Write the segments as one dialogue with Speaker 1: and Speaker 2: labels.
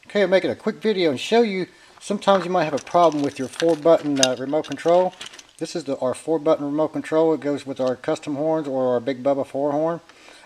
Speaker 1: Okay, I'm making a quick video and show you sometimes you might have a problem with your 4-button remote control. This is our 4-button remote control. It goes with our custom horns or our Big Bubba 4 horn.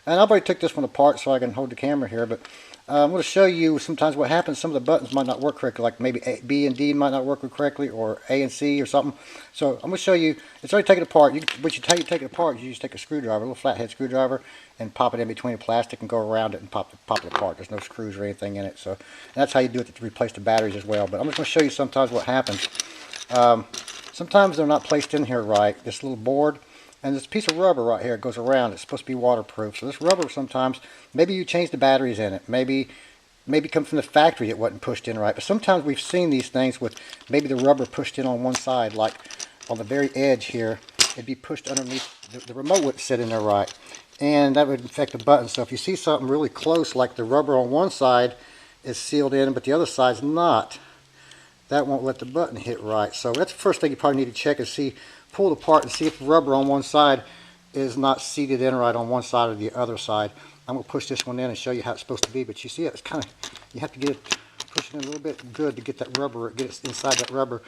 Speaker 1: And I've already took this one apart so I can hold the camera here, but I'm going to show you sometimes what happens. Some of the buttons might not work correctly, like maybe B and D might not work correctly, or A and C or something. So I'm going to show you, it's already taken apart. But you take it apart, you just take a screwdriver, a little flathead screwdriver, and pop it in between the plastic and go around it and pop it apart. There's no screws or anything in it. So that's how you do it to replace the batteries as well. But I'm just going to show you sometimes what happens. Sometimes they're not placed in here right. This little board. And this piece of rubber right here goes around. It's supposed to be waterproof. So this rubber sometimes, maybe you change the batteries in it. Maybe come from the factory it wasn't pushed in right. But sometimes we've seen these things with maybe the rubber pushed in on one side, like on the very edge here. It'd be pushed underneath. The remote wouldn't sit in there right. And that would affect the button. So if you see something really close, like the rubber on one side is sealed in, but the other side's not, that won't let the button hit right. So that's the first thing you probably need to check and see. Pull it apart and see if the rubber on one side is not seated in right on one side or the other side. I'm going to push this one in and show you how it's supposed to be, but you see it's kind of, you have to get it, push it in a little bit good to get that rubber, get it inside that rubber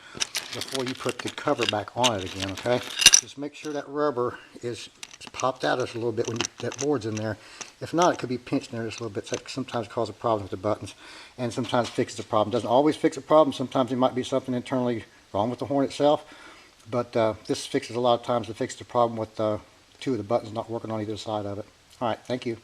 Speaker 1: before you put the cover back on it again, okay? Just make sure that rubber is popped out just a little bit when that board's in there. If not, it could be pinched in there just a little bit. So that sometimes causes problems with the buttons and sometimes fixes the problem. Doesn't always fix a problem. Sometimes there might be something internally wrong with the horn itself. But this fixes a lot of times to fix the problem with two of the buttons not working on either side of it. All right, thank you.